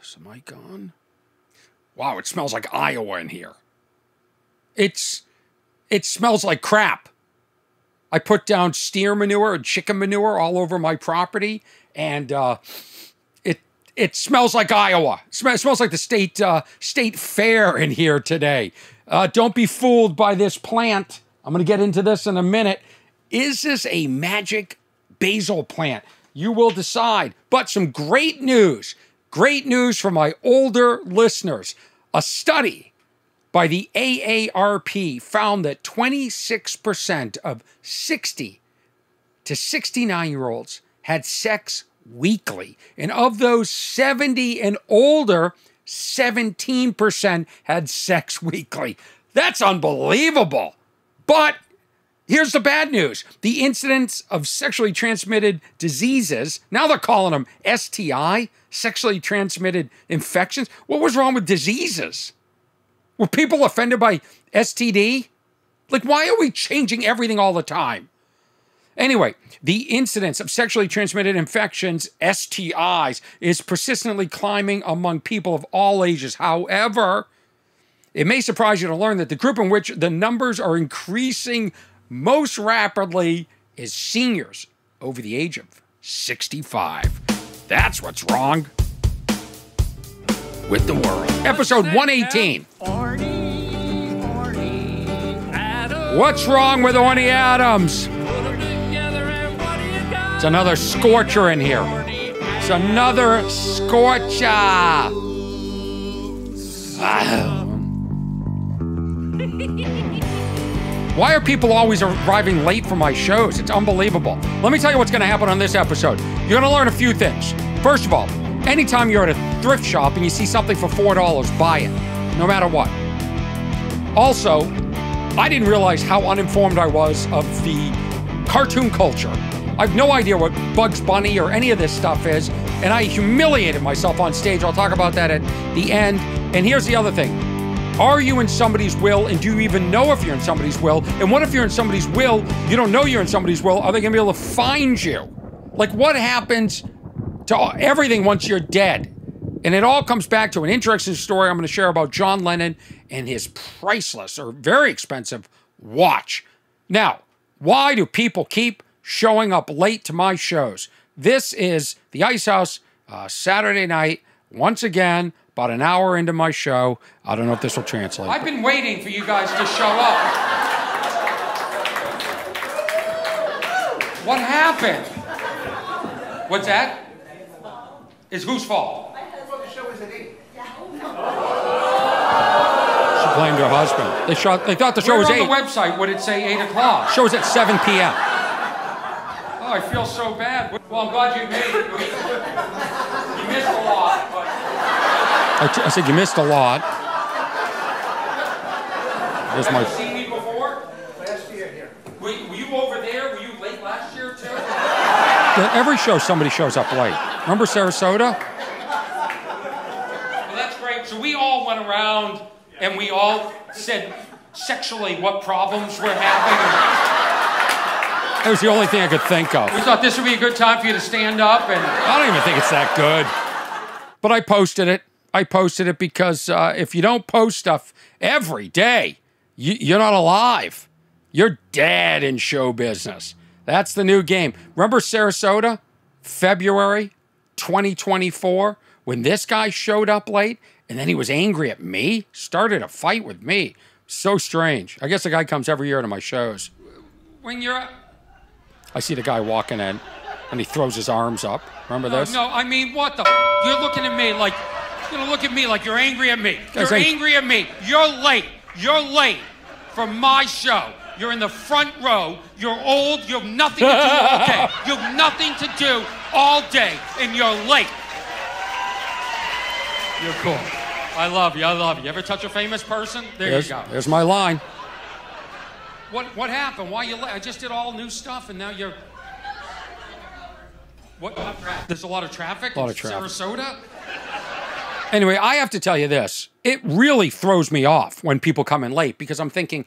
Is the mic on? Wow, it smells like Iowa in here. It smells like crap. I put down steer manure and chicken manure all over my property, and it smells like Iowa. It smells like the state fair in here today. Don't be fooled by this plant. I'm going to get into this in a minute. Is this a magic basil plant? You will decide. But some great news. Great news for my older listeners. A study by the AARP found that 26% of 60 to 69-year-olds had sex weekly. And of those 70 and older, 17% had sex weekly. That's unbelievable. But here's the bad news. The incidence of sexually transmitted diseases, now they're calling them STI, sexually transmitted infections. What was wrong with diseases? Were people offended by STD? Like, why are we changing everything all the time? Anyway, the incidence of sexually transmitted infections, STIs, is persistently climbing among people of all ages. However, it may surprise you to learn that the group in which the numbers are increasing most rapidly is seniors over the age of 65. That's what's wrong with the world. Episode 118. What's wrong with Orny Adams? It's another scorcher in here. It's another scorcher. Why are people always arriving late for my shows? It's unbelievable. Let me tell you what's going to happen on this episode. You're going to learn a few things. First of all, anytime you're at a thrift shop and you see something for $4, buy it, no matter what. Also, I didn't realize how uninformed I was of the cartoon culture. I have no idea what Bugs Bunny or any of this stuff is, and I humiliated myself on stage. I'll talk about that at the end. And here's the other thing. Are you in somebody's will, and do you even know if you're in somebody's will? And what if you're in somebody's will, you don't know you're in somebody's will, are they going to be able to find you? Like, what happens to everything once you're dead? And it all comes back to an interesting story I'm going to share about John Lennon and his priceless or very expensive watch. Now, why do people keep showing up late to my shows? This is the Ice House, Saturday night, once again, about an hour into my show. I don't know if this will translate. I've been waiting for you guys to show up. What happened? What's that? It's whose fault? The show was at 8. She blamed her husband. They thought the show was 8. On the website, would it say 8 o'clock? Show was at 7 p.m. Oh, I feel so bad. Well, I'm glad you made it. You missed a lot, but... I said you missed a lot. Have you seen me before? Last year here. Were you over there? Were you late last year, too? Every show, somebody shows up late. Remember Sarasota? Well, that's great. So we all went around and we all said sexually what problems we're having. That was the only thing I could think of. We thought this would be a good time for you to stand up, and I don't even think it's that good. But I posted it. I posted it because if you don't post stuff every day, you're not alive. You're dead in show business. That's the new game. Remember Sarasota, February 2024, when this guy showed up late and then he was angry at me, started a fight with me. So strange. I guess the guy comes every year to my shows. When you're... I see the guy walking in and he throws his arms up. Remember this? No, I mean, what the... You're looking at me like... You're gonna look at me like you're angry at me. You're angry at me. You're late. You're late for my show. You're in the front row. You're old. You have nothing to do all day. You have nothing to do all day, and you're late. You're cool. I love you. I love you. You ever touch a famous person? There you go. There's my line. What happened? Why you late? I just did all new stuff, and now you're... What? There's a lot of traffic in Sarasota? Anyway, I have to tell you this. It really throws me off when people come in late because I'm thinking,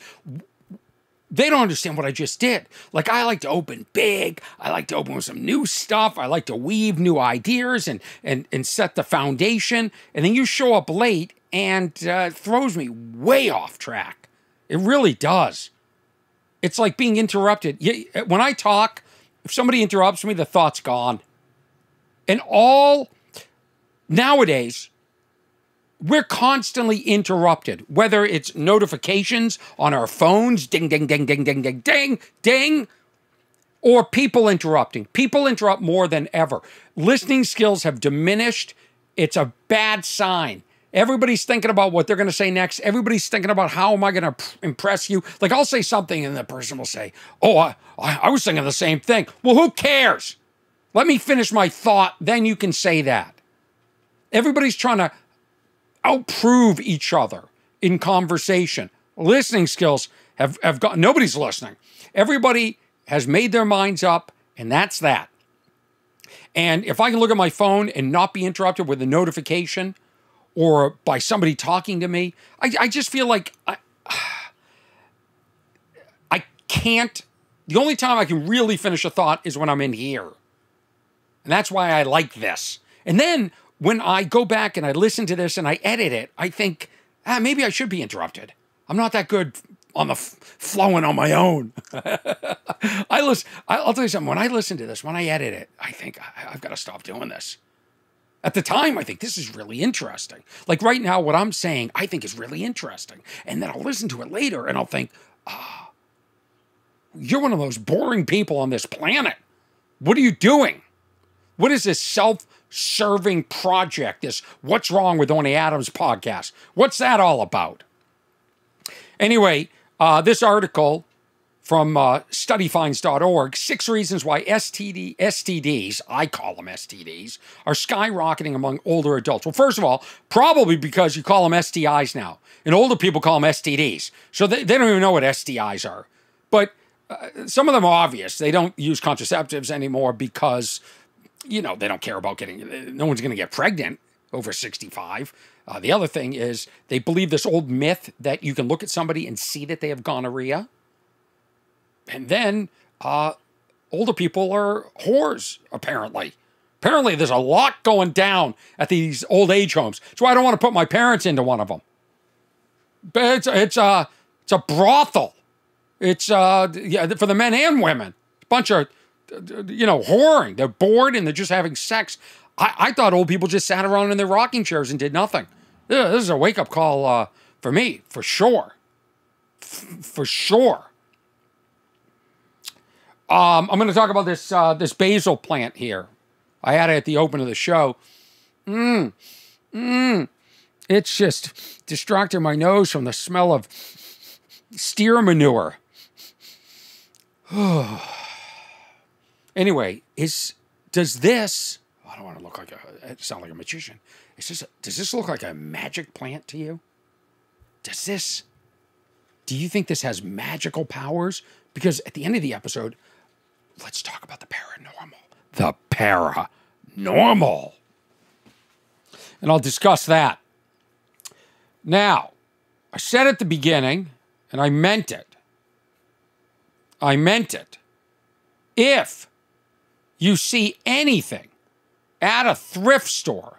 They don't understand what I just did. Like, I like to open big. I like to open with some new stuff. I like to weave new ideas and set the foundation. And then you show up late and throws me way off track. It really does. It's like being interrupted. When I talk, if somebody interrupts me, the thought's gone. And nowadays, we're constantly interrupted, whether it's notifications on our phones, ding, ding, ding, ding, ding, ding, ding, ding, or people interrupting. People interrupt more than ever. Listening skills have diminished. It's a bad sign. Everybody's thinking about what they're going to say next. Everybody's thinking about how am I going to impress you. Like, I'll say something and the person will say, oh, I was thinking the same thing. Well, who cares? Let me finish my thought, then you can say that. Everybody's trying to outprove each other in conversation. Listening skills have got, nobody's listening. Everybody has made their minds up, and that's that. And if I can look at my phone and not be interrupted with a notification or by somebody talking to me, I just feel like I can't. The only time I can really finish a thought is when I'm in here. And that's why I like this. And then when I go back and I listen to this and I edit it, I think, maybe I should be interrupted. I'm not that good on the flowing on my own. I'll tell you something. When I listen to this, when I edit it, I think I've got to stop doing this. At the time, I think this is really interesting. Like right now, what I'm saying, I think is really interesting. And then I'll listen to it later and I'll think, you're one of those boring people on this planet. What are you doing? What is this self-serving project, this What's Wrong with Orny Adams podcast? What's that all about? Anyway, this article from studyfinds.org, 6 reasons why STDs, I call them STDs, are skyrocketing among older adults. Well, first of all, probably because you call them STIs now. And older people call them STDs. So they don't even know what STIs are. But some of them are obvious. They don't use contraceptives anymore because, you know, they don't care about no one's going to get pregnant over 65. The other thing is they believe this old myth that you can look at somebody and see that they have gonorrhea. And then older people are whores, apparently. Apparently there's a lot going down at these old age homes. That's why I don't want to put my parents into one of them. But it's a brothel. It's for the men and women. A bunch of, whoring. They're bored and they're just having sex. I thought old people just sat around in their rocking chairs and did nothing. This is a wake-up call for me, for sure. For sure. I'm going to talk about this basil plant here. I had it at the open of the show. It's just distracting my nose from the smell of steer manure. Anyway, does this... I don't want to sound like a magician. Does this look like a magic plant to you? Do you think this has magical powers? Because at the end of the episode, let's talk about the paranormal. The paranormal. And I'll discuss that. Now, I said at the beginning, and I meant it. If you see anything at a thrift store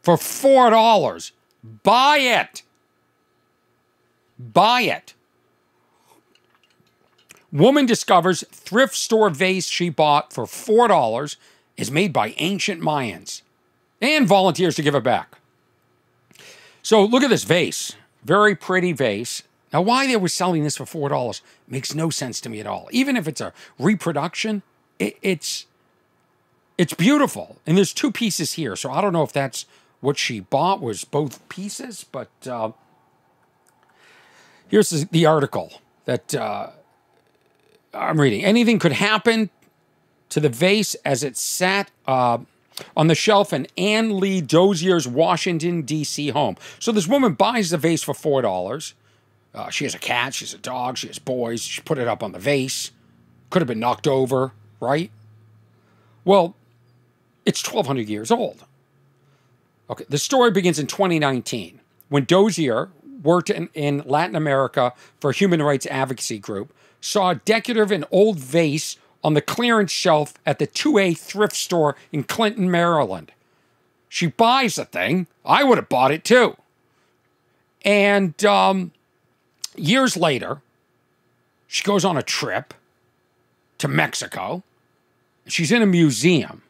for $4, buy it. Buy it. Woman discovers thrift store vase she bought for $4 is made by ancient Mayans and volunteers to give it back. So look at this vase. Very pretty vase. Now, why they were selling this for $4 makes no sense to me at all. Even if it's a reproduction, it's beautiful. And there's 2 pieces here, so I don't know if that's what she bought was both pieces, but here's the article that I'm reading. Anything could happen to the vase as it sat on the shelf in Ann Lee Dozier's Washington, D.C. home. So this woman buys the vase for $4. She has a cat, she has a dog, she has boys. She put it up on the vase. Could have been knocked over, right? Well, it's 1,200 years old. Okay, the story begins in 2019 when Dozier worked in Latin America for a human rights advocacy group. saw a decorative and old vase on the clearance shelf at the 2A thrift store in Clinton, Maryland. She buys the thing. I would have bought it too. And years later, she goes on a trip to Mexico. She's in a museum.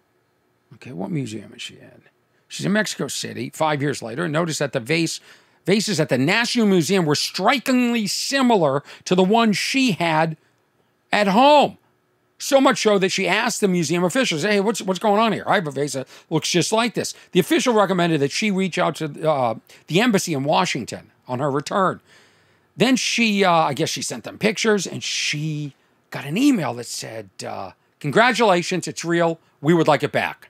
Okay, what museum is she in? She's in Mexico City 5 years later. And notice that the vases at the National Museum were strikingly similar to the one she had at home. So much so that she asked the museum officials, hey, what's going on here? I have a vase that looks just like this. The official recommended that she reach out to the embassy in Washington on her return. Then she, I guess she sent them pictures, and she got an email that said, congratulations, it's real. We would like it back.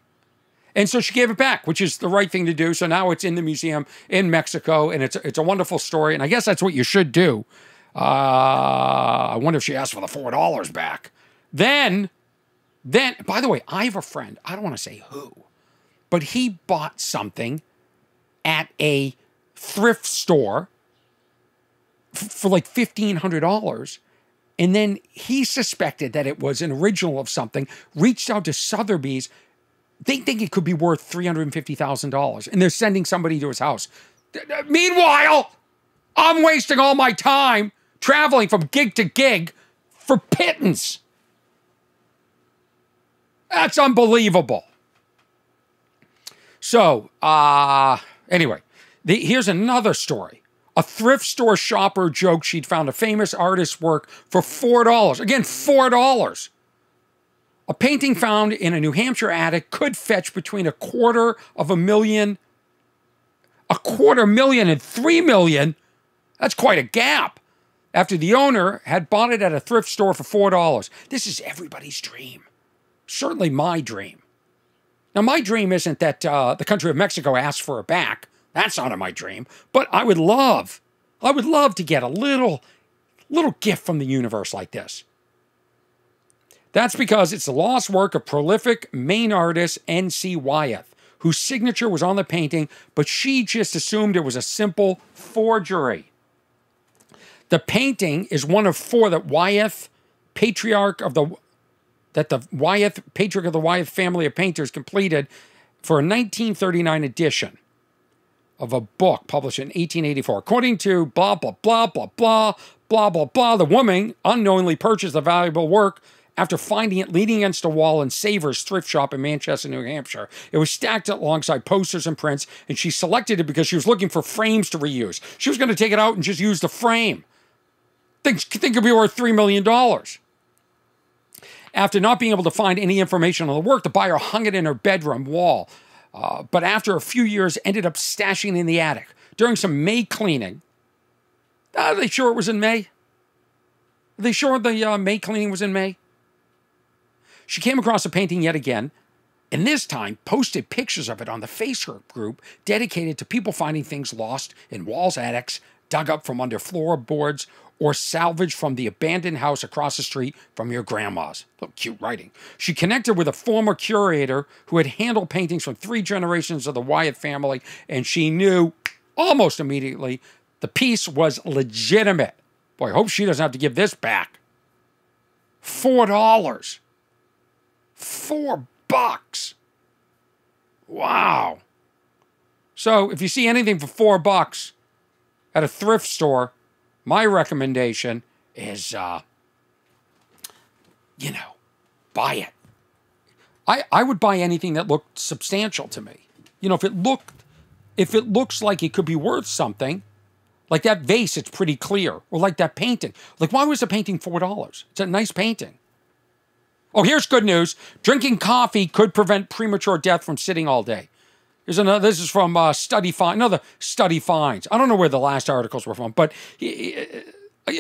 And so she gave it back, which is the right thing to do. So now it's in the museum in Mexico, and it's a wonderful story. And I guess that's what you should do. I wonder if she asked for the $4 back. Then, by the way, I have a friend, I don't want to say who, but he bought something at a thrift store for like $1,500. And then he suspected that it was an original of something, reached out to Sotheby's. They think it could be worth $350,000, and they're sending somebody to his house. Meanwhile, I'm wasting all my time traveling from gig to gig for pittance. That's unbelievable. So, anyway, here's another story. A thrift store shopper joked she'd found a famous artist's work for $4. Again, $4. A painting found in a New Hampshire attic could fetch between $250,000 and $3 million. That's quite a gap. After the owner had bought it at a thrift store for $4. This is everybody's dream. Certainly my dream. Now, my dream isn't that the country of Mexico asks for it back. That's not my dream. But I would love to get a little gift from the universe like this. That's because it's the lost work of prolific Maine artist N.C. Wyeth, whose signature was on the painting, but she just assumed it was a simple forgery. The painting is one of four that Wyeth, patriarch of the Wyeth family of painters, completed for a 1939 edition of a book published in 1884. According to blah, blah, blah, blah, blah, blah, blah, blah, the woman unknowingly purchased the valuable work after finding it leaning against a wall in Saver's thrift shop in Manchester, New Hampshire. It was stacked alongside posters and prints, and she selected it because she was looking for frames to reuse. She was going to take it out and just use the frame. Think it could be worth $3 million. After not being able to find any information on the work, the buyer hung it in her bedroom wall. But after a few years, ended up stashing it in the attic. During some May cleaning, are they sure it was in May? Are they sure the May cleaning was in May? She came across the painting yet again, and this time posted pictures of it on the Facebook group dedicated to people finding things lost in walls, attics, dug up from under floorboards, or salvaged from the abandoned house across the street from your grandma's. Oh, cute writing. She connected with a former curator who had handled paintings from 3 generations of the Wyeth family, and she knew almost immediately the piece was legitimate. Boy, I hope she doesn't have to give this back. $4. $4. Wow. So if you see anything for $4 at a thrift store, my recommendation is, buy it. I would buy anything that looked substantial to me. If it looks like it could be worth something, like that vase, it's pretty clear. Or like that painting. Like, why was the painting $4? It's a nice painting. Oh, here's good news. Drinking coffee could prevent premature death from sitting all day. This is from Study Finds. I don't know where the last articles were from, but in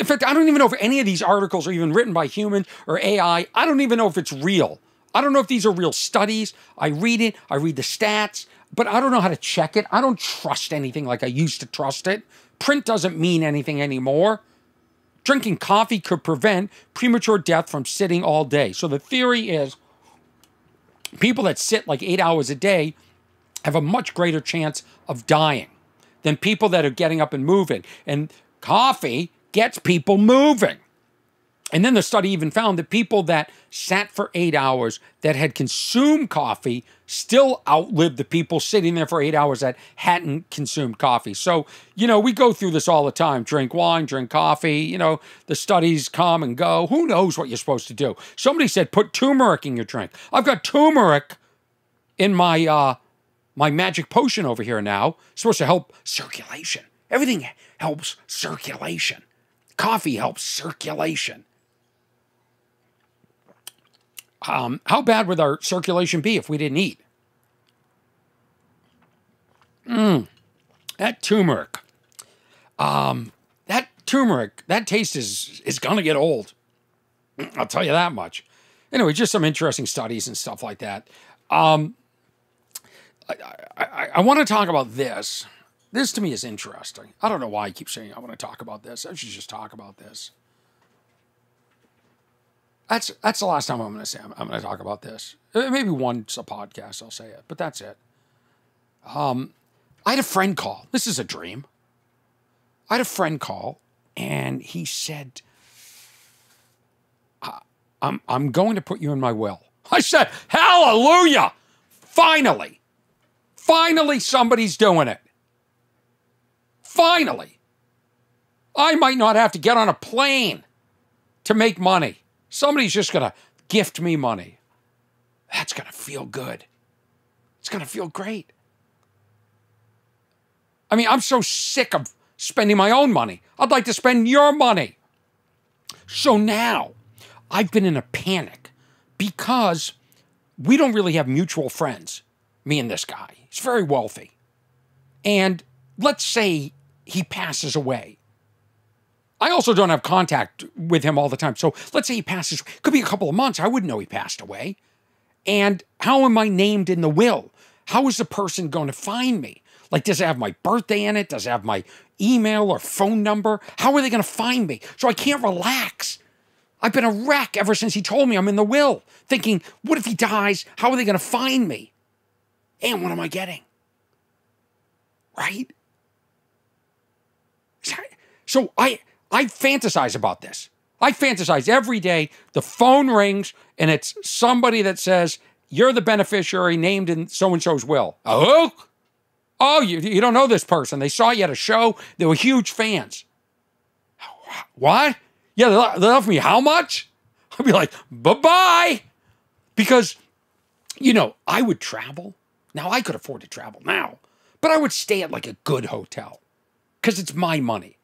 fact, I don't even know if any of these articles are even written by human or AI. I don't even know if it's real. I don't know if these are real studies. I read it. I read the stats, but I don't know how to check it. I don't trust anything like I used to trust it. Print doesn't mean anything anymore. Drinking coffee could prevent premature death from sitting all day. So the theory is people that sit like 8 hours a day have a much greater chance of dying than people that are getting up and moving. And coffee gets people moving. And then the study even found that people that sat for 8 hours that had consumed coffee still outlived the people sitting there for 8 hours that hadn't consumed coffee. So, you know, we go through this all the time. Drink wine, drink coffee. You know, the studies come and go. Who knows what you're supposed to do? Somebody said, put turmeric in your drink. I've got turmeric in my my magic potion over here now. It's supposed to help circulation. Everything helps circulation. Coffee helps circulation. How bad would our circulation be if we didn't eat? That turmeric. That taste is going to get old. I'll tell you that much. Anyway, just some interesting studies and stuff like that. I want to talk about this. This to me is interesting. I don't know why I keep saying I want to talk about this. I should just talk about this. That's the last time I'm going to say I'm going to talk about this. Maybe once a podcast I'll say it, but that's it. I had a friend call. This is a dream. I had a friend call, and he said, I'm going to put you in my will. I said, hallelujah! Finally! Finally somebody's doing it. Finally! I might not have to get on a plane to make money. Somebody's just going to gift me money. That's going to feel good. It's going to feel great. I mean, I'm so sick of spending my own money. I'd like to spend your money. So now, I've been in a panic because we don't really have mutual friends, me and this guy. He's very wealthy. And let's say he passes away. I also don't have contact with him all the time. So let's say he passes, could be a couple of months. I wouldn't know he passed away. And how am I named in the will? How is the person going to find me? Like, does it have my birthday in it? Does it have my email or phone number? How are they going to find me? So I can't relax. I've been a wreck ever since he told me I'm in the will. Thinking, what if he dies? How are they going to find me? And what am I getting? Right? So I fantasize about this. I fantasize every day. The phone rings, and it's somebody that says, you're the beneficiary named in so-and-so's will. Oh? Oh, you don't know this person. They saw you at a show. They were huge fans. What? Yeah, they left me how much? I'd be like, bye-bye. Because, you know, I would travel. Now, I could afford to travel now. But I would stay at like a good hotel. Because it's my money.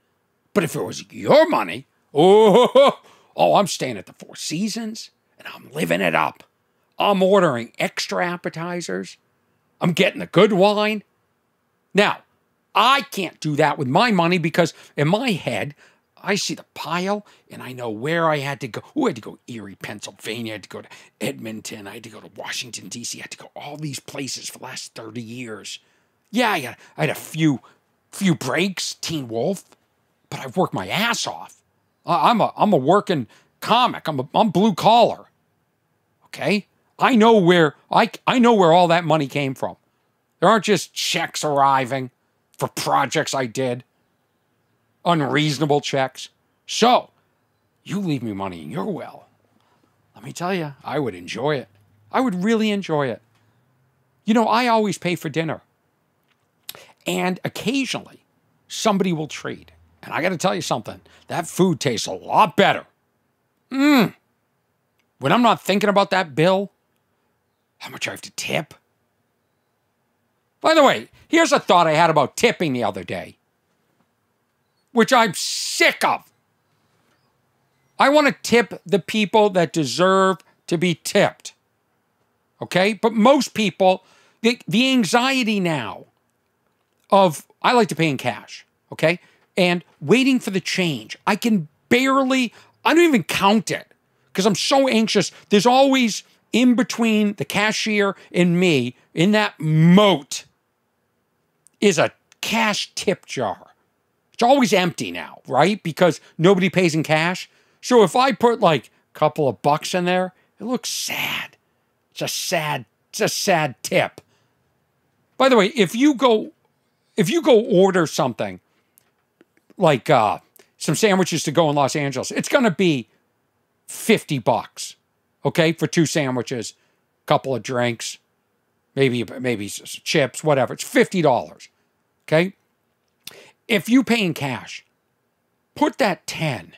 But if it was your money, I'm staying at the Four Seasons. And I'm living it up. I'm ordering extra appetizers. I'm getting the good wine. Now, I can't do that with my money because in my head, I see the pile and I know where I had to go. I had to go Erie, Pennsylvania. I had to go to Edmonton. I had to go to Washington, D.C. I had to go all these places for the last 30 years. Yeah, I had a few breaks, Teen Wolf, but I've worked my ass off. I'm a working comic. I'm blue collar. Okay? I know where all that money came from. There aren't just checks arriving for projects I did. Unreasonable checks. So, you leave me money in your will. Let me tell you, I would enjoy it. I would really enjoy it. You know, I always pay for dinner. And occasionally, somebody will treat. And I got to tell you something. That food tastes a lot better. When I'm not thinking about that bill, how much I have to tip. By the way, here's a thought I had about tipping the other day, which I'm sick of. I want to tip the people that deserve to be tipped. Okay? But most people, the anxiety now of, I like to pay in cash. Okay? And waiting for the change. I don't even count it because I'm so anxious. There's always in between the cashier and me, in that moat, is a cash tip jar. It's always empty now, right? Because nobody pays in cash. So if I put like a couple of bucks in there, it looks sad. It's a sad tip. By the way, if you go order something like some sandwiches to go in Los Angeles, it's going to be $50, okay, for 2 sandwiches, couple of drinks, maybe chips, whatever. It's $50, okay? If you pay in cash, put that 10.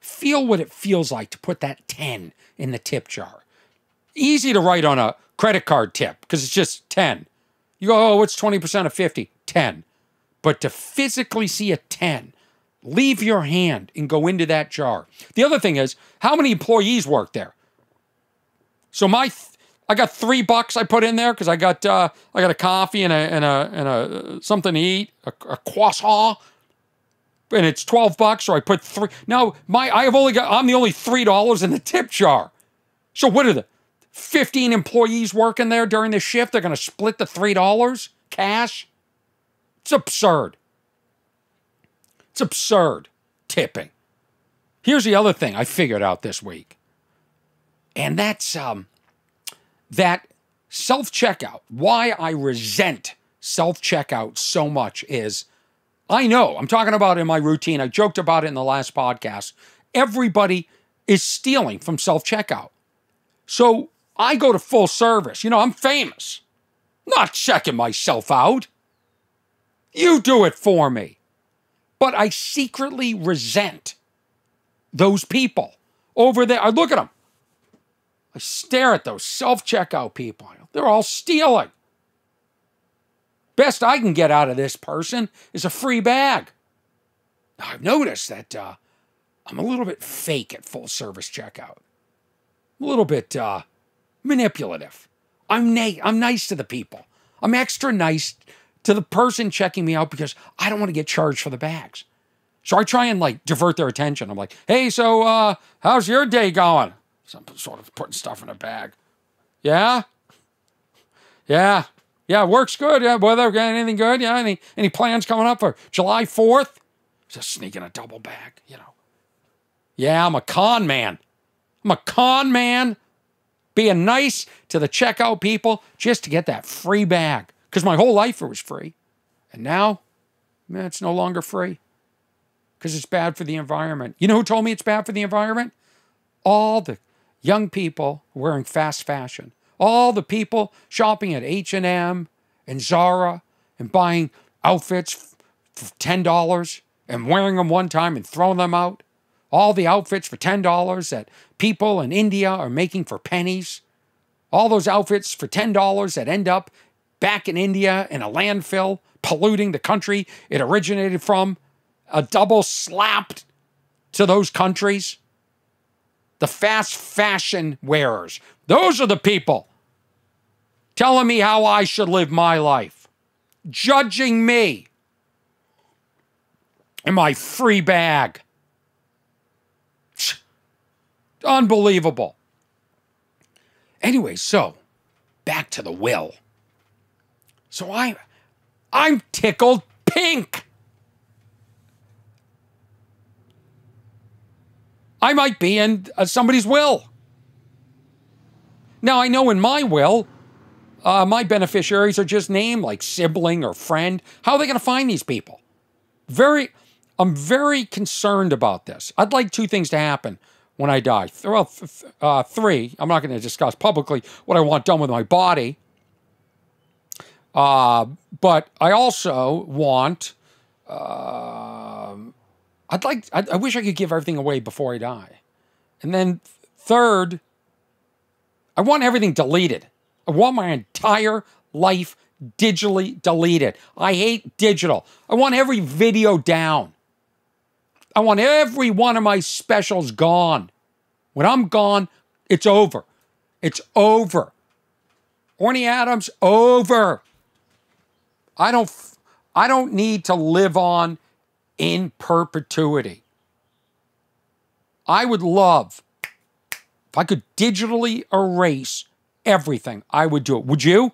Feel what it feels like to put that 10 in the tip jar. Easy to write on a credit card tip because it's just 10. You go, oh, what's 20% of 50? 10. But to physically see a 10, leave your hand and go into that jar. The other thing is, how many employees work there? So I got $3 I put in there because I got a coffee and a something to eat, a croissant, and it's $12. So I put 3. Now I'm the only $3 in the tip jar. So what are the 15 employees working there during the shift? They're going to split the $3 cash. It's absurd. It's absurd tipping. Here's the other thing I figured out this week. And that's that self-checkout. Why I resent self-checkout so much is, I know, I'm talking about it in my routine. I joked about it in the last podcast. Everybody is stealing from self-checkout. So I go to full service. You know, I'm famous. Not checking myself out. You do it for me. But I secretly resent those people over there. I look at them. I stare at those self-checkout people. They're all stealing. Best I can get out of this person is a free bag. Now, I've noticed that I'm a little bit fake at full service checkout. A little bit manipulative. I'm nice to the people. I'm extra nice to the person checking me out because I don't want to get charged for the bags. So I try and divert their attention. I'm like, hey, so how's your day going? Some sort of putting stuff in a bag. Yeah? Yeah. Yeah, work's good. Yeah, weather, anything good? Yeah, any plans coming up for July 4th? Just sneaking a double bag, you know. Yeah, I'm a con man. I'm a con man being nice to the checkout people just to get that free bag. Because my whole life it was free. And now, man, it's no longer free. Because it's bad for the environment. You know who told me it's bad for the environment? All the young people wearing fast fashion. All the people shopping at H&M and Zara and buying outfits for $10 and wearing them one time and throwing them out. All the outfits for $10 that people in India are making for pennies. All those outfits for $10 that end up back in India in a landfill, polluting the country it originated from. A double slapped to those countries. The fast fashion wearers. Those are the people telling me how I should live my life. Judging me. And my free bag. Unbelievable. Anyway, so back to the will. So I'm tickled pink. I might be in somebody's will. Now, I know in my will, my beneficiaries are just named like sibling or friend. How are they going to find these people? I'm very concerned about this. I'd like 2 things to happen when I die. Well, 3. I'm not going to discuss publicly what I want done with my body. But I also want... I wish I could give everything away before I die. And then 3rd, I want everything deleted. I want my entire life digitally deleted. I hate digital. I want every video down. I want every one of my specials gone. When I'm gone, it's over. It's over. Orny Adams, over. I don't need to live on in perpetuity. I would love, if I could digitally erase everything, I would do it. Would you?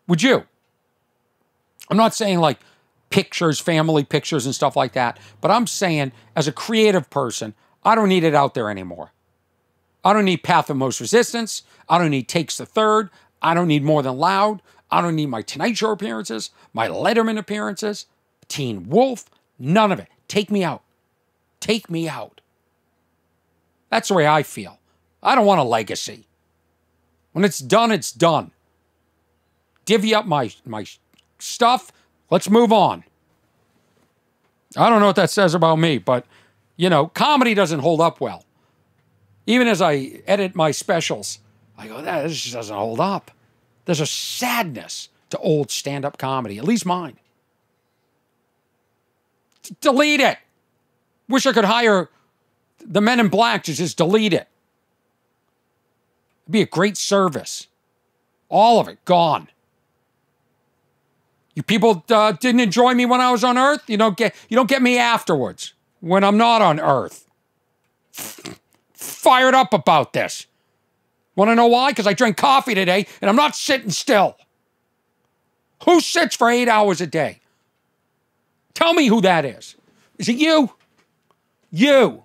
Would you? I'm not saying pictures, family pictures and stuff like that, but I'm saying as a creative person, I don't need it out there anymore. I don't need Path of Most Resistance. I don't need Takes the Third. I don't need More Than Loud. I don't need my Tonight Show appearances, my Letterman appearances, Teen Wolf. None of it. Take me out. Take me out. That's the way I feel. I don't want a legacy. When it's done, it's done. Divvy up my stuff. Let's move on. I don't know what that says about me, but, you know, comedy doesn't hold up well. Even as I edit my specials, I go, this just doesn't hold up. There's a sadness to old stand-up comedy, at least mine. Delete it. Wish I could hire the Men in Black to just delete it. It'd be a great service. All of it gone. You people didn't enjoy me when I was on Earth. You don't get me afterwards when I'm not on Earth. Fired up about this. Want to know why? Because I drank coffee today and I'm not sitting still. Who sits for 8 hours a day? Tell me who that is. Is it you? You.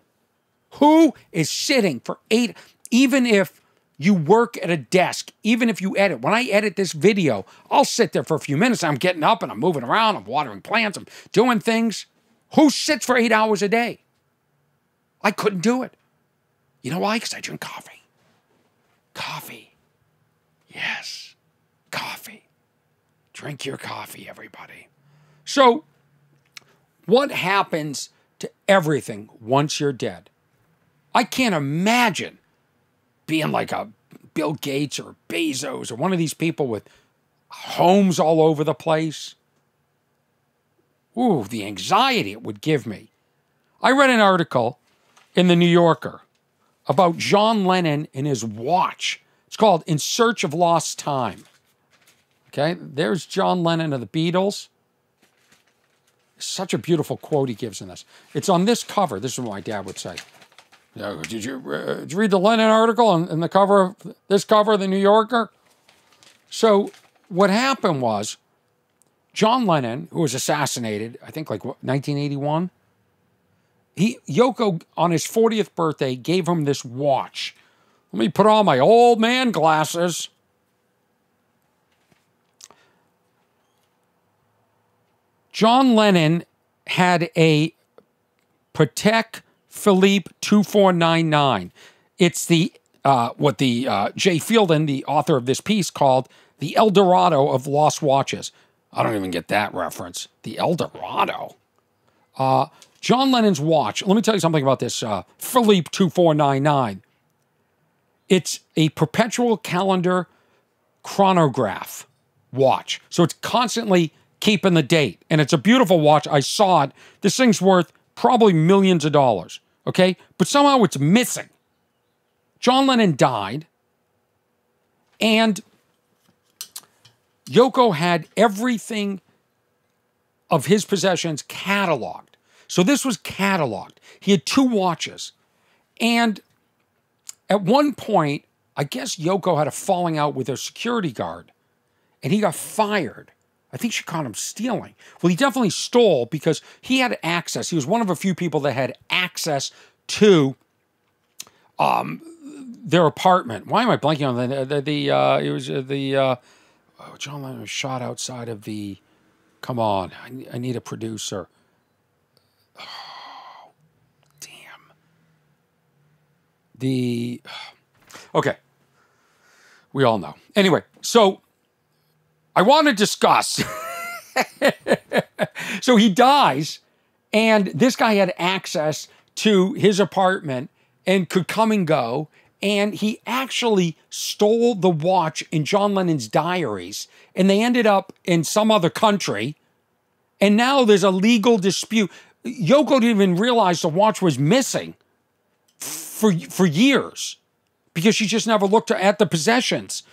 Who is sitting for 8, even if you work at a desk, even if you edit. When I edit this video, I'll sit there for a few minutes. I'm getting up and I'm moving around. I'm watering plants. I'm doing things. Who sits for 8 hours a day? I couldn't do it. You know why? Because I drink coffee. Coffee. Yes. Coffee. Drink your coffee, everybody. So, what happens to everything once you're dead? I can't imagine being like a Bill Gates or Bezos or one of these people with homes all over the place. Ooh, the anxiety it would give me. I read an article in the New Yorker about John Lennon and his watch. It's called In Search of Lost Time. Okay, there's John Lennon of the Beatles. Such a beautiful quote he gives in this. It's on this cover. This is what my dad would say. Did you read the Lennon article in the cover of this cover of the New Yorker? So what happened was John Lennon, who was assassinated, I think like 1981, Yoko, on his 40th birthday, gave him this watch. Let me put on my old man glasses. John Lennon had a Patek Philippe 2499. It's the what the Jay Fielden, the author of this piece, called the El Dorado of lost watches. I don't even get that reference. The El Dorado. John Lennon's watch. Let me tell you something about this Philippe 2499. It's a perpetual calendar chronograph watch. So it's constantly keeping the date. And it's a beautiful watch. I saw it. This thing's worth probably millions of dollars. Okay? But somehow it's missing. John Lennon died. And Yoko had everything of his possessions cataloged. So this was cataloged. He had 2 watches. And at one point, I guess Yoko had a falling out with her security guard. And he got fired. I think she caught him stealing. Well, he definitely stole because he had access. He was one of a few people that had access to their apartment. Why am I blanking on John Lennon was shot outside of the, come on, I need a producer. Oh, damn. Okay. We all know. Anyway, so I want to discuss. So he dies, and this guy had access to his apartment and could come and go, and he actually stole the watch in John Lennon's diaries, and they ended up in some other country, and now there's a legal dispute. Yoko didn't even realize the watch was missing for years because she just never looked at the possessions.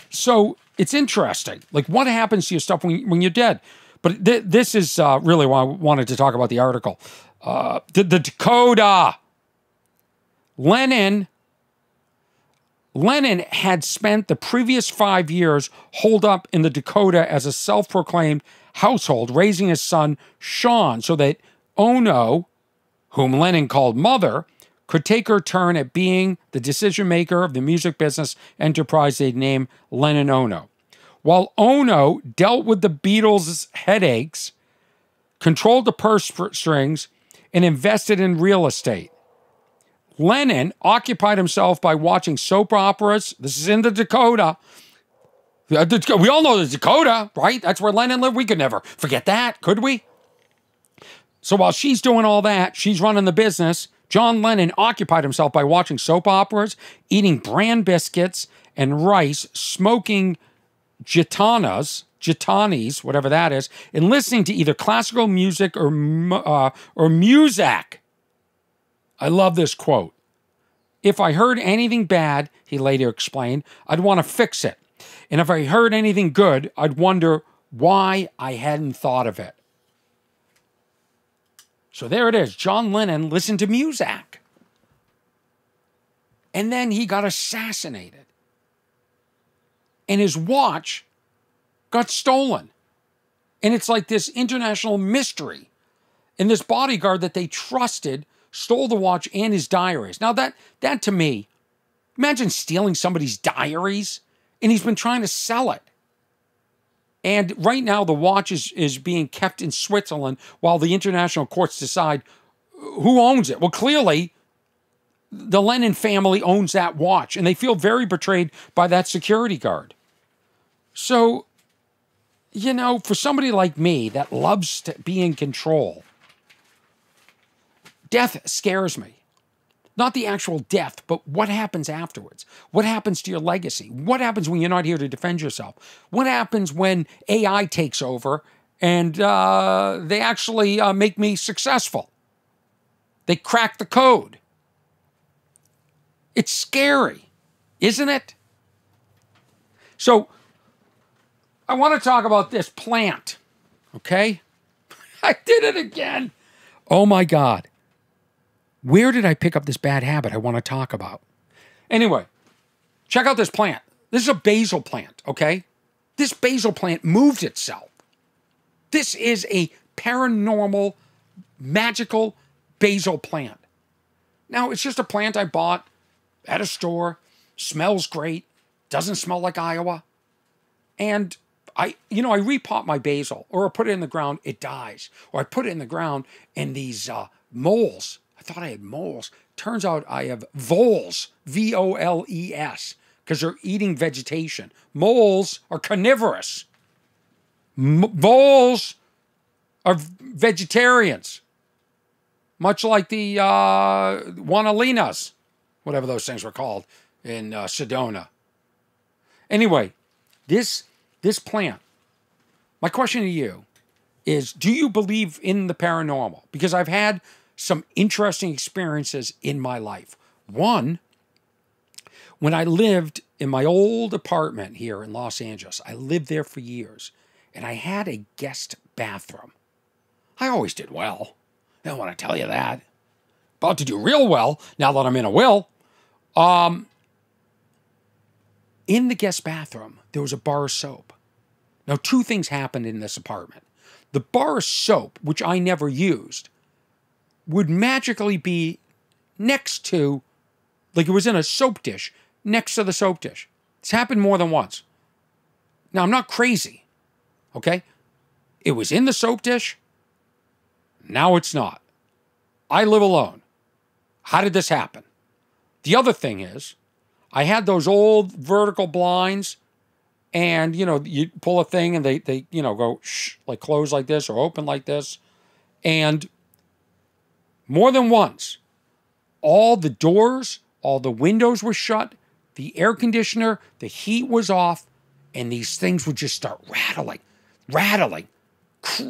So it's interesting. Like, what happens to your stuff when you're dead? But this is really why I wanted to talk about the article. The Dakota. Lennon had spent the previous 5 years holed up in the Dakota as a self-proclaimed household, raising his son, Sean, so that Ono, whom Lennon called mother, could take her turn at being the decision-maker of the music business enterprise they'd named Lennon Ono. While Ono dealt with the Beatles' headaches, controlled the purse strings, and invested in real estate, Lennon occupied himself by watching soap operas. This is in the Dakota. We all know the Dakota, right? That's where Lennon lived. We could never forget that, could we? So while she's doing all that, she's running the business. John Lennon occupied himself by watching soap operas, eating bran biscuits and rice, smoking gitanis, whatever that is, and listening to either classical music or Muzak. I love this quote. If I heard anything bad, he later explained, I'd want to fix it. And if I heard anything good, I'd wonder why I hadn't thought of it. So there it is. John Lennon listened to Muzak. And then he got assassinated. And his watch got stolen. And it's like this international mystery. And this bodyguard that they trusted stole the watch and his diaries. Now that to me, imagine stealing somebody's diaries, and he's been trying to sell it. And right now the watch is being kept in Switzerland while the international courts decide who owns it. Well, clearly the Lennon family owns that watch, and they feel very betrayed by that security guard. So, you know, for somebody like me that loves to be in control, death scares me. Not the actual death, but what happens afterwards. What happens to your legacy? What happens when you're not here to defend yourself? What happens when AI takes over and they actually make me successful? They crack the code. It's scary, isn't it? So, I want to talk about this plant, okay? I did it again. Oh my God. Where did I pick up this bad habit I want to talk about? Anyway, check out this plant. This is a basil plant, okay? This basil plant moved itself. This is a paranormal, magical basil plant. Now, it's just a plant I bought at a store. Smells great. Doesn't smell like Iowa. And I repot my basil, or I put it in the ground, it dies. Or I put it in the ground and these moles, I thought I had moles. Turns out I have voles, V-O-L-E-S, because they're eating vegetation. Moles are carnivorous. Voles are vegetarians, much like the Juanalinas, whatever those things were called in Sedona. Anyway, this plant, my question to you is, do you believe in the paranormal? Because I've had some interesting experiences in my life. One, when I lived in my old apartment here in Los Angeles, I lived there for years, and I had a guest bathroom. I always did well. I don't want to tell you that. About to do real well now that I'm in a will. In the guest bathroom, there was a bar of soap. Now, two things happened in this apartment. The bar of soap, which I never used, would magically be next to, like it was in a soap dish, next to the soap dish. It's happened more than once. Now, I'm not crazy, okay? It was in the soap dish. Now it's not. I live alone. How did this happen? The other thing is, I had those old vertical blinds, and, you know, you pull a thing and they go shh, like close like this or open like this. And more than once, all the doors, all the windows were shut, the air conditioner, the heat was off, and these things would just start rattling,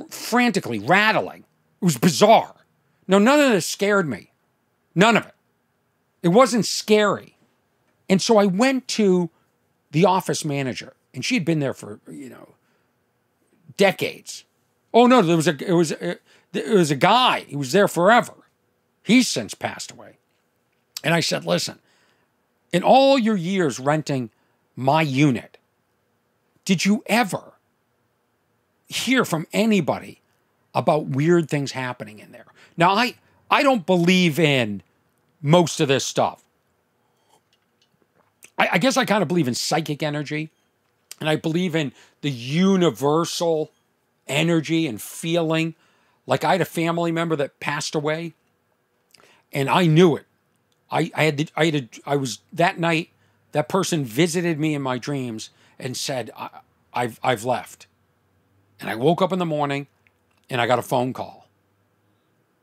frantically rattling. It was bizarre. Now, none of this scared me. None of it. It wasn't scary. And so I went to the office manager, and she had been there for, decades. Oh, no, it was a guy. He was there forever. He's since passed away. And I said, listen, in all your years renting my unit, did you ever hear from anybody about weird things happening in there? Now, I don't believe in most of this stuff. I guess I kind of believe in psychic energy, and I believe in the universal energy and feeling. Like I had a family member that passed away, and I knew it. I was that night, that person visited me in my dreams and said, I've left. And I woke up in the morning and I got a phone call.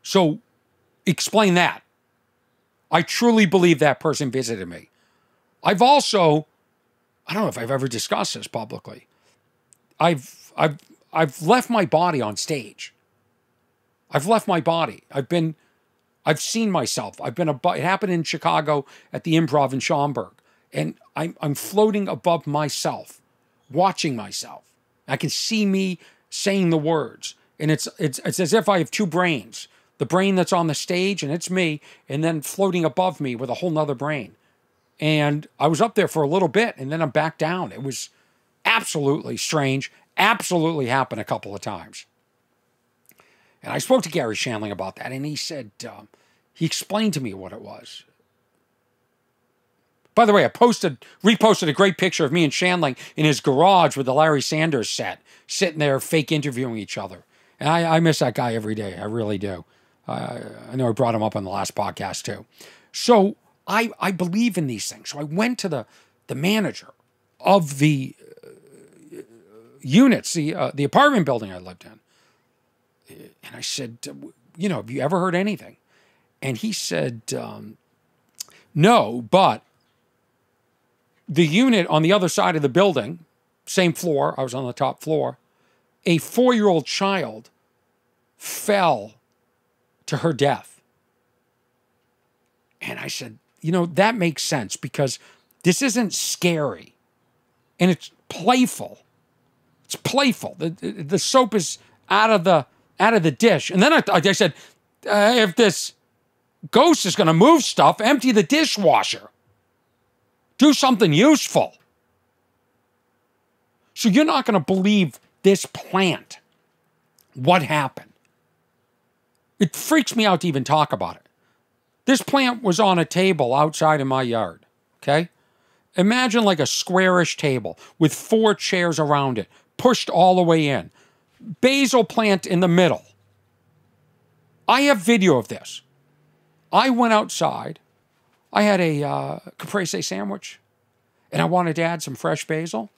So explain that. I truly believe that person visited me. I've also, I don't know if I've ever discussed this publicly. I've left my body on stage. I've left my body. I've seen myself. It happened in Chicago at the Improv in Schaumburg. And I'm floating above myself, watching myself. I can see me saying the words. And it's as if I have two brains. The brain that's on the stage, and it's me, and then floating above me with a whole nother brain. And I was up there for a little bit, and then I'm back down. It was absolutely strange. Absolutely happened a couple of times. And I spoke to Gary Shandling about that, and he said, he explained to me what it was. By the way, I reposted a great picture of me and Shandling in his garage with the Larry Sanders set, sitting there fake interviewing each other. And I miss that guy every day. I really do. I know I brought him up on the last podcast too. So I believe in these things. So I went to the manager of the units, the apartment building I lived in. And I said, have you ever heard anything? And he said, no, but the unit on the other side of the building, same floor, I was on the top floor, a 4-year-old child fell to her death. And I said, that makes sense because this isn't scary. And it's playful. It's playful. The soap is out of the dish. And then I said, if this ghost is going to move stuff, empty the dishwasher. Do something useful. So you're not going to believe this plant. What happened? It freaks me out to even talk about it. This plant was on a table outside in my yard, okay? Imagine like a squarish table with 4 chairs around it, pushed all the way in. Basil plant in the middle. I have video of this. I went outside. I had a caprese sandwich, and I wanted to add some fresh basil.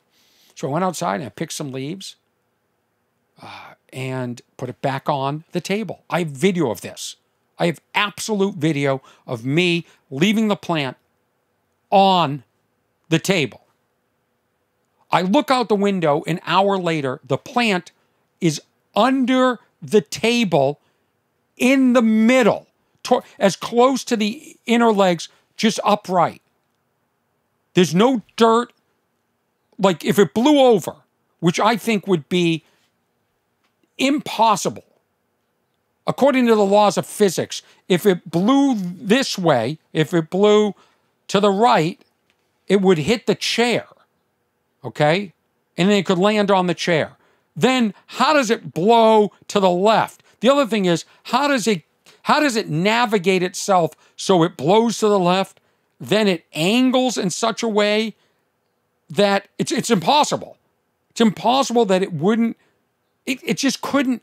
So I went outside and I picked some leaves and put it back on the table. I have video of this. I have absolute video of me leaving the plant on the table. I look out the window an hour later. The plant is under the table in the middle, as close to the inner legs, just upright. There's no dirt. Like if it blew over, which I think would be impossible. According to the laws of physics, if it blew this way, if it blew to the right, it would hit the chair, okay? And then it could land on the chair. Then how does it blow to the left? The other thing is, how does it navigate itself so it blows to the left, then it angles in such a way that it's impossible. It's impossible that it wouldn't, it just couldn't,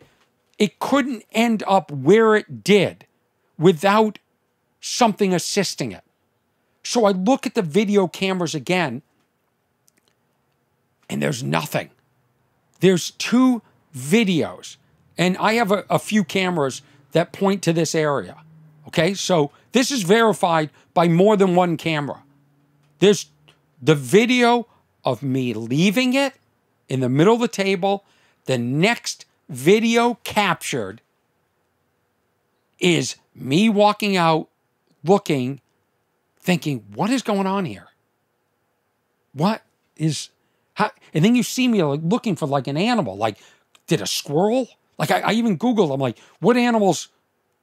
it couldn't end up where it did without something assisting it. So I look at the video cameras again, and there's nothing. There's 2 videos, and I have a few cameras that point to this area. Okay, so this is verified by more than 1 camera. There's the video of me leaving it in the middle of the table. The next video captured is me walking out, looking, thinking, what is going on here? What is, how? And then you see me like looking for like an animal, like did a squirrel? Like I even Googled, I'm like, what animals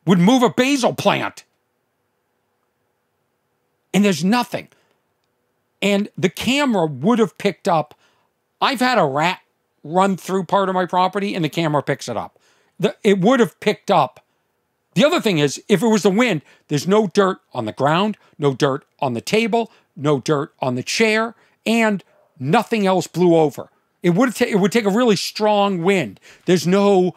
would move a basil plant? And there's nothing. And the camera would have picked up, I've had a rat run through part of my property and the camera picks it up. It would have picked up. The other thing is, if it was the wind, there's no dirt on the ground, no dirt on the table, no dirt on the chair, and nothing else blew over. It would take a really strong wind. There's no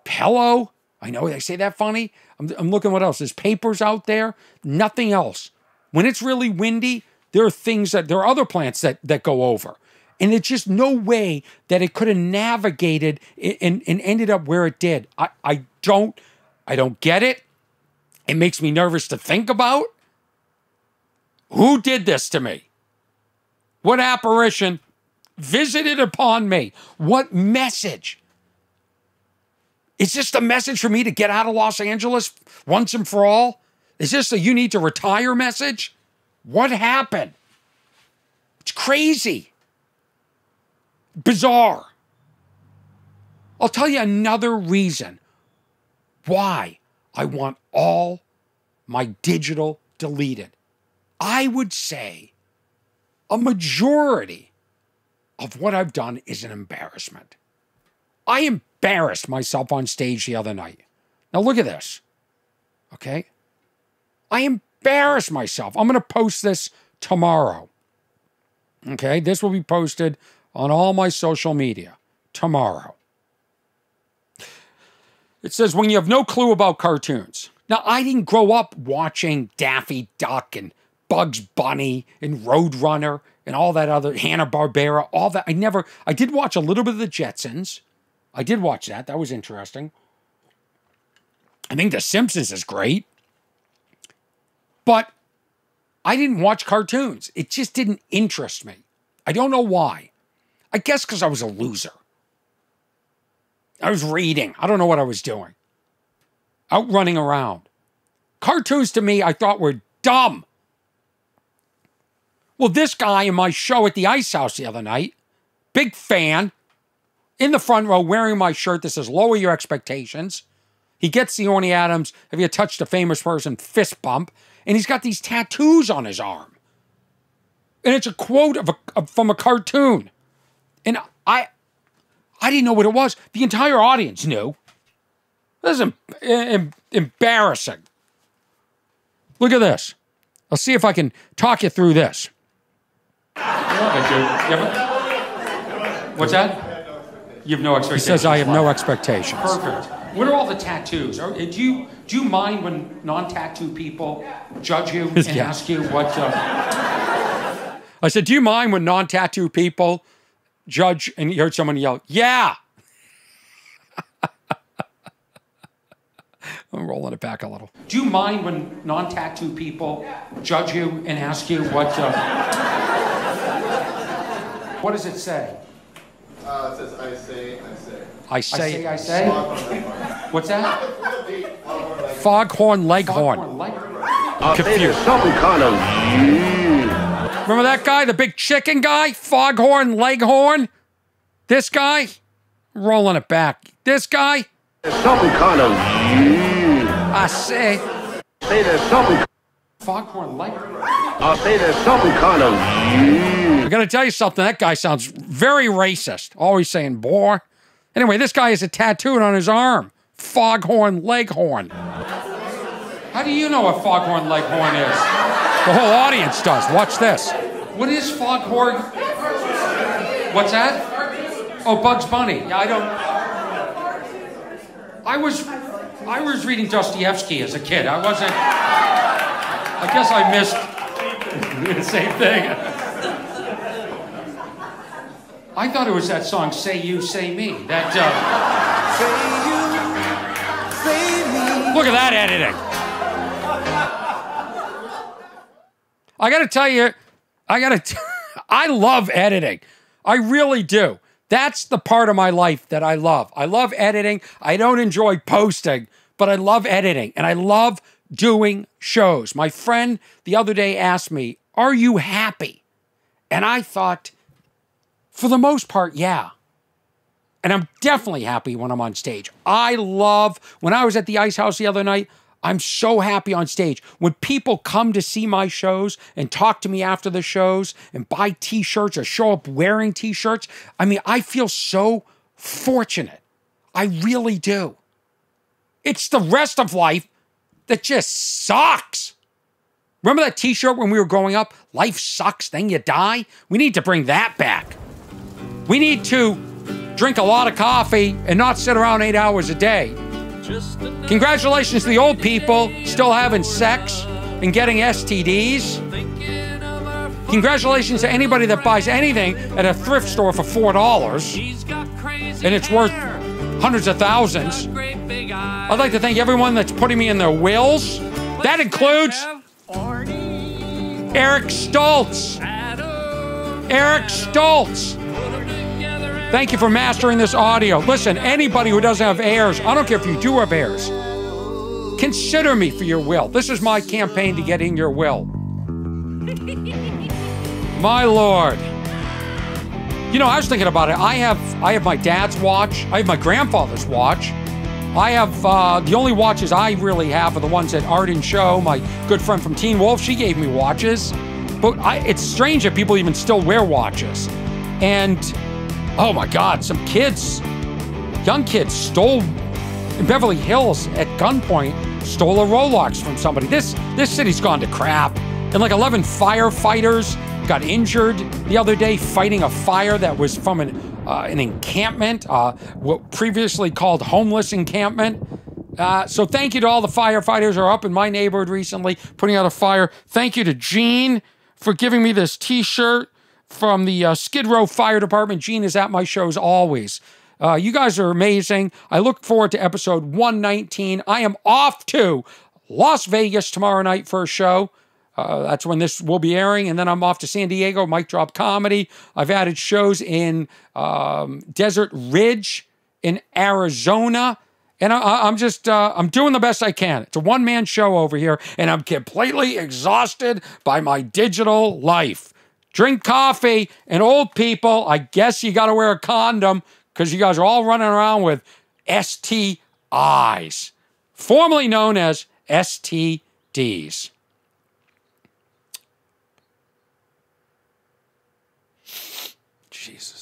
pillow. I know they say that funny. I'm looking what else. There's papers out there. Nothing else. When it's really windy, there are other plants that go over. And there's just no way that it could have navigated and ended up where it did. I don't get it. It makes me nervous to think about. Who did this to me? What apparition visited upon me? What message? Is this the message for me to get out of Los Angeles once and for all? Is this a you need to retire message? What happened? It's crazy. Bizarre. I'll tell you another reason why I want all my digital deleted. I would say a majority of what I've done is an embarrassment. I embarrassed myself on stage the other night. Now look at this. Okay? I embarrassed myself. I'm going to post this tomorrow. Okay? This will be posted on all my social media tomorrow. It says, when you have no clue about cartoons. Now, I didn't grow up watching Daffy Duck and Bugs Bunny and Roadrunner and all that other, Hanna-Barbera, all that. I did watch a little bit of the Jetsons. I did watch that. That was interesting. I think The Simpsons is great. But I didn't watch cartoons. It just didn't interest me. I don't know why. I guess because I was a loser. I was reading. I don't know what I was doing. Out running around. Cartoons to me, I thought were dumb. Well, this guy in my show at the Ice House the other night, big fan, in the front row wearing my shirt that says, lower your expectations. He gets the Orny Adams, have you touched a famous person, fist bump, and he's got these tattoos on his arm. And it's a quote from a cartoon. And I didn't know what it was. The entire audience knew. This is embarrassing. Look at this. I'll see if I can talk you through this. What's that? You have no expectations. He says I have no expectations. Perfect. What are all the tattoos? Do you mind when non-tattoo people judge you and ask you what... I said, do you mind when non-tattoo people judge, and you heard someone yell, yeah. I'm rolling it back a little. Do you mind when non-tattoo people judge you and ask you what does it say? It says, I say. I say. What's that? Foghorn Leghorn. Confused. Some kind of... Remember that guy, the big chicken guy? Foghorn Leghorn? This guy? Rolling it back. This guy? There's something kind of... I say. Say there's something... Foghorn Leghorn. I say there's something kind of... I gotta tell you something, that guy sounds very racist. Always saying, boy. Anyway, this guy has a tattoo on his arm. Foghorn Leghorn. How do you know what Foghorn Leghorn is? The whole audience does. Watch this. What is Foghorn? What's that? Oh, Bugs Bunny. Yeah, I was reading Dostoevsky as a kid. I guess I missed the same thing. I thought it was that song, Say You, Say Me. That, Say You, Say Me. Look at that editing. I gotta tell you, I love editing. I really do. That's the part of my life that I love. I love editing. I don't enjoy posting, but I love editing. And I love doing shows. My friend the other day asked me, are you happy? And I thought, for the most part, yeah. And I'm definitely happy when I'm on stage. When I was at the Ice House the other night, I'm so happy on stage. When people come to see my shows and talk to me after the shows and buy t-shirts or show up wearing t-shirts, I mean, I feel so fortunate. I really do. It's the rest of life that just sucks. Remember that t-shirt when we were growing up? Life sucks, then you die? We need to bring that back. We need to drink a lot of coffee and not sit around 8 hours a day Congratulations to the old people still having sex and getting STDs. Congratulations to anybody that buys anything at a thrift store for $4 and it's worth hundreds of thousands. I'd like to thank everyone that's putting me in their wills. That includes Eric Stoltz. Eric Stoltz. Thank you for mastering this audio. Listen, anybody who doesn't have heirs, I don't care if you do have heirs, consider me for your will. This is my campaign to get in your will. My Lord. You know, I was thinking about it. I have my dad's watch. I have my grandfather's watch. I have, the only watches I really have are the ones that Arden Show, my good friend from Teen Wolf, she gave me watches. But it's strange that people even still wear watches. And, oh my God, some kids, young kids stole, in Beverly Hills at gunpoint, stole a Rolex from somebody. This city's gone to crap. And like 11 firefighters got injured the other day fighting a fire that was from an encampment, what previously called homeless encampment. So thank you to all the firefighters who are up in my neighborhood recently putting out a fire. Thank you to Gene for giving me this t-shirt from the Skid Row Fire Department. Gene is at my shows always. You guys are amazing. I look forward to episode 119. I am off to Las Vegas tomorrow night for a show. That's when this will be airing. And then I'm off to San Diego, Mic Drop Comedy. I've added shows in Desert Ridge in Arizona. And I'm doing the best I can. It's a one-man show over here, and I'm completely exhausted by my digital life. Drink coffee, and old people, I guess you got to wear a condom because you guys are all running around with STIs, formerly known as STDs. Jesus.